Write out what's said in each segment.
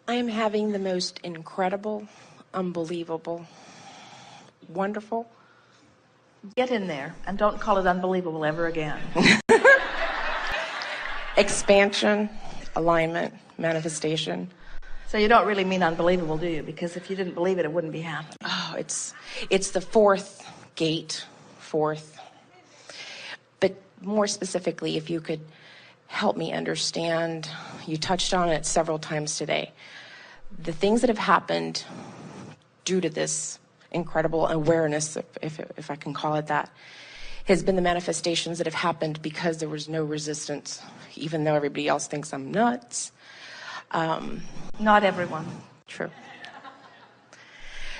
I am having the most incredible, unbelievable, wonderful. Get in there and don't call it unbelievable ever again. Expansion, alignment, manifestation. So you don't really mean unbelievable, do you? Because if you didn't believe it, it wouldn't be happening. Oh, it's the fourth gate, fourth. But more specifically, if you could help me understand, you touched on it several times today, the things that have happened due to this incredible awareness, if I can call it that, has been the manifestations that have happened because there was no resistance, even though everybody else thinks I'm nuts. Not everyone. True.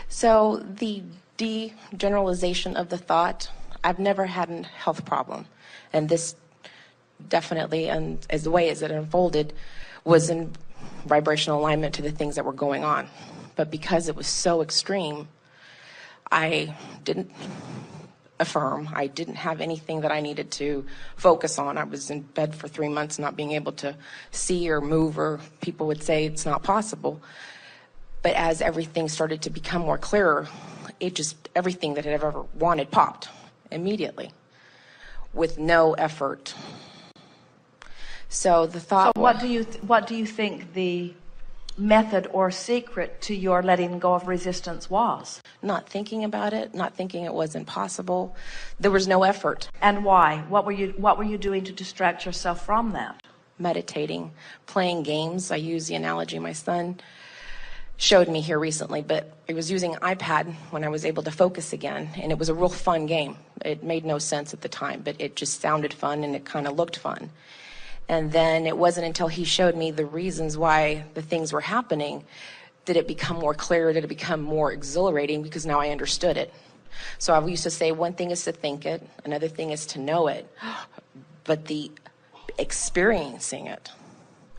So the degeneralization of the thought, I've never had a health problem. And this definitely, and as the way as it unfolded, was in vibrational alignment to the things that were going on. But because it was so extreme, I didn't affirm. I didn't have anything that I needed to focus on. I was in bed for 3 months not being able to see or move, or people would say it's not possible. But as everything started to become more clearer, everything that I've ever wanted popped immediately with no effort. So the thought. So what do you think the method or secret to your letting go of resistance was? Not thinking about it, not thinking it wasn't possible. There was no effort. And why? What were you doing to distract yourself from that? Meditating, playing games. I use the analogy my son showed me here recently, but I was using an iPad when I was able to focus again, and it was a real fun game. It made no sense at the time, but it just sounded fun and it kind of looked fun. And then it wasn't until he showed me the reasons why the things were happening did it become more clear, did it become more exhilarating, because now I understood it. So I used to say one thing is to think it, another thing is to know it, but the experiencing it,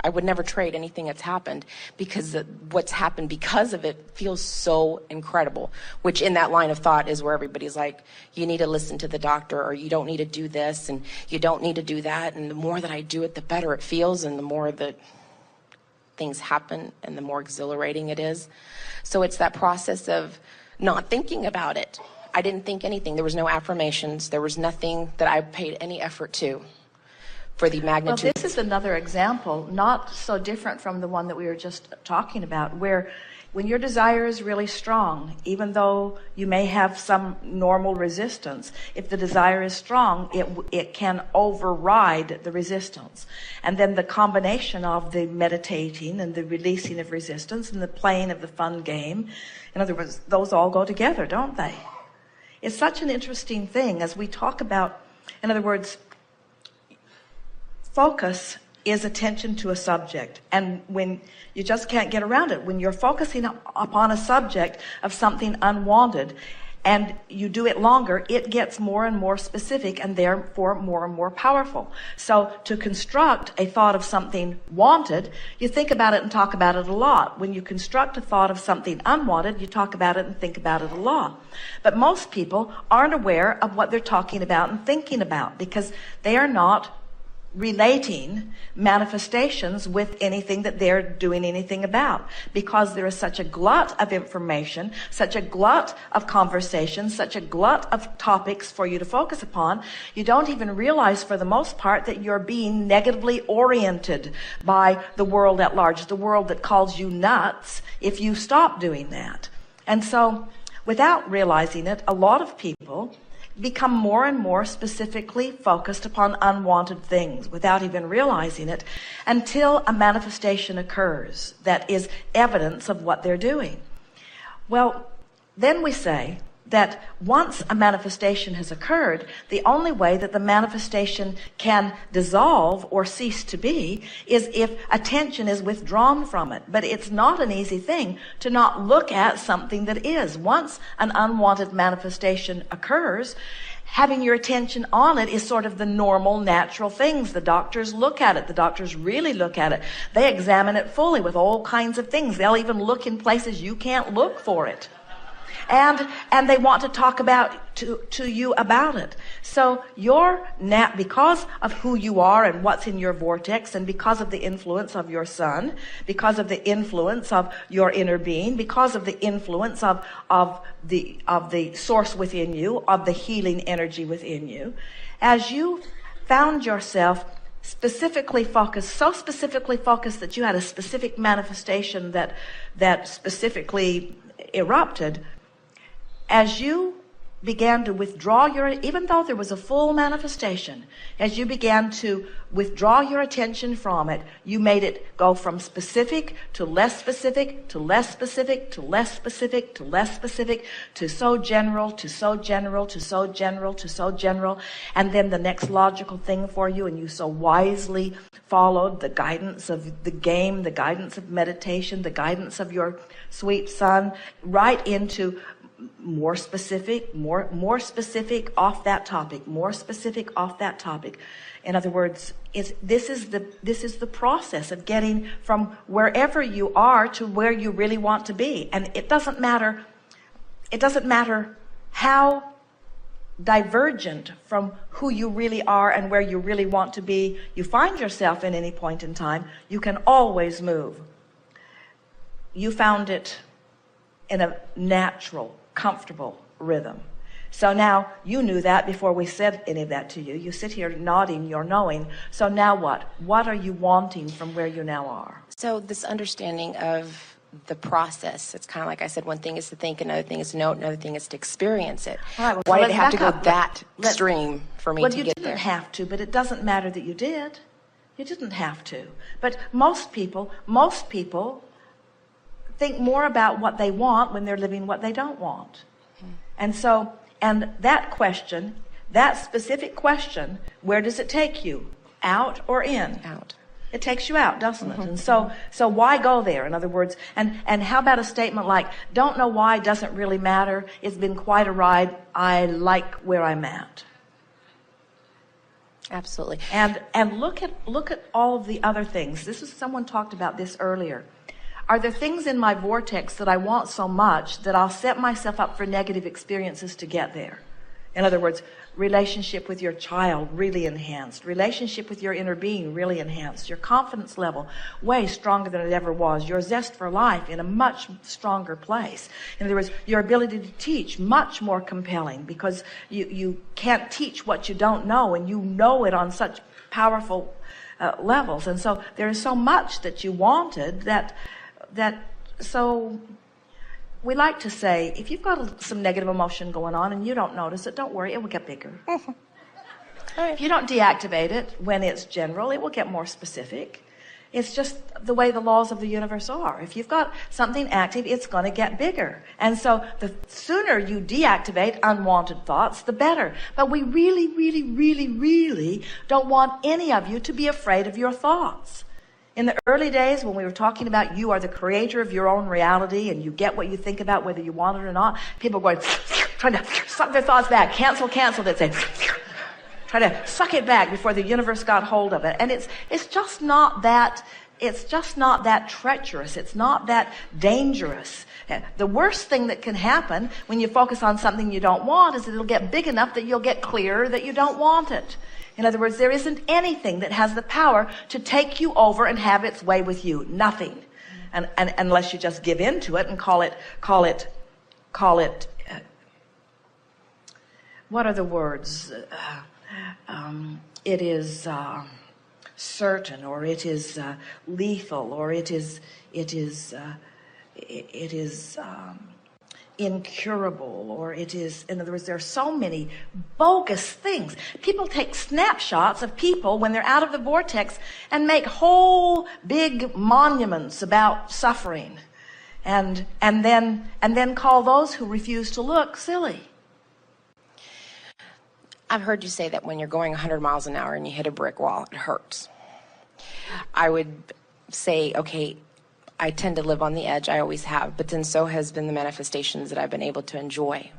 I would never trade anything that's happened, because what's happened because of it feels so incredible, which in that line of thought is where everybody's like, you need to listen to the doctor, or you don't need to do this, and you don't need to do that. And the more that I do it, the better it feels, and the more that things happen, and the more exhilarating it is. So it's that process of not thinking about it. I didn't think anything. There was no affirmations. There was nothing that I paid any effort to. For the magnitude. Well, this is another example, not so different from the one that we were just talking about, where when your desire is really strong, even though you may have some normal resistance, if the desire is strong, it can override the resistance. And then the combination of the meditating and the releasing of resistance and the playing of the fun game, in other words, those all go together, don't they? It's such an interesting thing as we talk about, in other words, focus is attention to a subject. And when you just can't get around it, when you're focusing upon a subject of something unwanted and you do it longer, it gets more and more specific and therefore more and more powerful. So to construct a thought of something wanted, you think about it and talk about it a lot. When you construct a thought of something unwanted, you talk about it and think about it a lot. But most people aren't aware of what they're talking about and thinking about, because they are not relating manifestations with anything that they're doing anything about, because there is such a glut of information, such a glut of conversation, such a glut of topics for you to focus upon. You don't even realize for the most part that you're being negatively oriented by the world at large, the world that calls you nuts if you stop doing that. And so without realizing it, a lot of people become more and more specifically focused upon unwanted things without even realizing it, until a manifestation occurs that is evidence of what they're doing. Well, then we say that once a manifestation has occurred, the only way that the manifestation can dissolve or cease to be is if attention is withdrawn from it. But it's not an easy thing to not look at something that is. Once an unwanted manifestation occurs, having your attention on it is sort of the normal, natural things. The doctors look at it. The doctors really look at it. They examine it fully with all kinds of things. They'll even look in places you can't look for it. And they want to talk to you about it. So because of who you are and what's in your vortex, and because of the influence of your sun, because of the influence of your inner being, because of the influence of the source within you, of the healing energy within you, as you found yourself specifically focused, so specifically focused that you had a specific manifestation that specifically erupted, as you began to withdraw even though there was a full manifestation, as you began to withdraw your attention from it, you made it go from specific to less specific, to less specific, to less specific, to less specific, to so general, to so general, to so general, to so general. And then the next logical thing for you, and you so wisely followed the guidance of the game, the guidance of meditation, the guidance of your sweet son, right into more specific off that topic, more specific off that topic. In other words, this is the process of getting from wherever you are to where you really want to be. And it doesn't matter how divergent from who you really are and where you really want to be you find yourself in any point in time, you can always move. You found it in a natural, comfortable rhythm. So now you knew that before we said any of that to you. You sit here nodding your knowing. So now what? What are you wanting from where you now are? So this understanding of the process, it's kind of like I said, one thing is to think, another thing is to know, another thing is to experience it. All right, well, why so did it have to go up. that extreme for me to get there? Well, you didn't have to, but it doesn't matter that you did. You didn't have to. But most people think more about what they want when they're living what they don't want. And that question, that specific question, where does it take you? Out or in? Out. It takes you out, doesn't it? And so why go there? In other words, and how about a statement like, don't know why, doesn't really matter. It's been quite a ride. I like where I'm at. Absolutely. And look at all of the other things. Someone talked about this earlier. Are there things in my vortex that I want so much that I'll set myself up for negative experiences to get there? In other words, relationship with your child really enhanced, relationship with your inner being really enhanced, your confidence level way stronger than it ever was, your zest for life in a much stronger place. In other words, your ability to teach much more compelling, because you can't teach what you don't know, and you know it on such powerful levels. And so there is so much that you wanted so we like to say, if you've got some negative emotion going on and you don't notice it, don't worry, it will get bigger. If you don't deactivate it when it's general, it will get more specific. It's just the way the laws of the universe are. If you've got something active, it's going to get bigger. And so the sooner you deactivate unwanted thoughts, the better. But we really, really, really, really don't want any of you to be afraid of your thoughts. In the early days, when we were talking about you are the creator of your own reality and you get what you think about whether you want it or not, people were going, trying to suck their thoughts back, cancel, they'd say, try to suck it back before the universe got hold of it. And it's just not that treacherous. It's not that dangerous. The worst thing that can happen when you focus on something you don't want is that it'll get big enough that you'll get clearer that you don't want it. In other words, there isn't anything that has the power to take you over and have its way with you. Nothing. And unless you just give in to it and call it, what are the words? It is certain, or it is lethal, or it is incurable, or it is, in other words, there are so many bogus things. People take snapshots of people when they're out of the vortex and make whole big monuments about suffering, and then call those who refuse to look silly. I've heard you say that when you're going 100 miles an hour and you hit a brick wall, it hurts. I would say, okay, I tend to live on the edge. I always have. But then so has been the manifestations that I've been able to enjoy.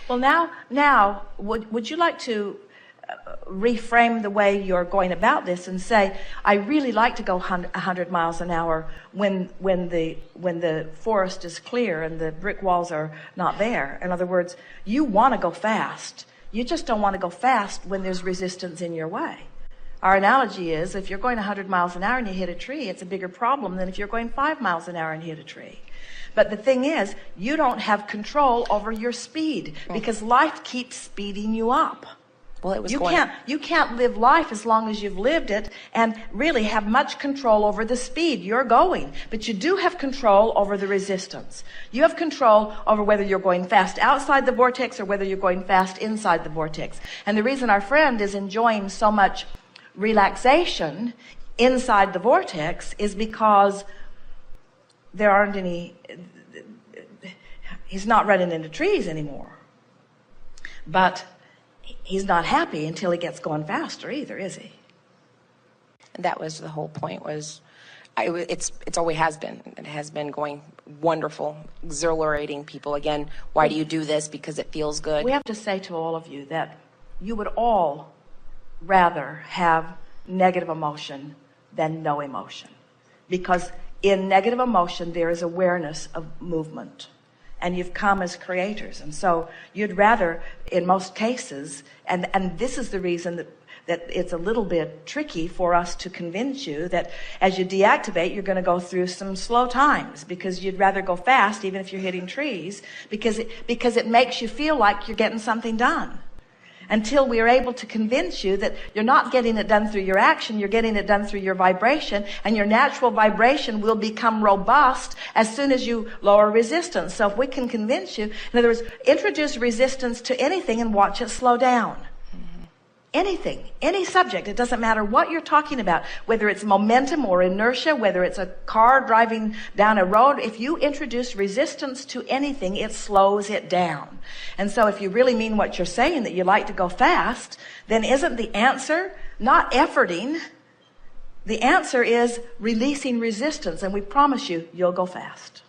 Well, now, would you like to reframe the way you're going about this and say, I really like to go 100 miles an hour when the forest is clear and the brick walls are not there. In other words, you want to go fast. You just don't want to go fast when there's resistance in your way. Our analogy is, if you're going 100 miles an hour and you hit a tree, it's a bigger problem than if you're going 5 miles an hour and hit a tree. But the thing is, you don't have control over your speed because life keeps speeding you up. Well, it was you can't live life as long as you've lived it and really have much control over the speed you're going. But you do have control over the resistance. You have control over whether you're going fast outside the vortex or whether you're going fast inside the vortex. And the reason our friend is enjoying so much relaxation inside the vortex is because there aren't any, he's not running into trees anymore. But he's not happy until he gets going faster either, is he? That was the whole point. It's always has been. It has been going wonderful, exhilarating people. Again, why do you do this? Because it feels good. We have to say to all of you that you would all rather have negative emotion than no emotion. Because in negative emotion, there is awareness of movement. And you've come as creators. And so you'd rather, in most cases, and this is the reason that it's a little bit tricky for us to convince you that as you deactivate, you're going to go through some slow times because you'd rather go fast even if you're hitting trees because it makes you feel like you're getting something done. Until we are able to convince you that you're not getting it done through your action, you're getting it done through your vibration, and your natural vibration will become robust as soon as you lower resistance. So if we can convince you, in other words, introduce resistance to anything and watch it slow down. Anything, any subject, it doesn't matter what you're talking about, whether it's momentum or inertia, whether it's a car driving down a road. If you introduce resistance to anything, it slows it down. And so if you really mean what you're saying, that you like to go fast, then isn't the answer not efforting? The answer is releasing resistance, and we promise you, you'll go fast.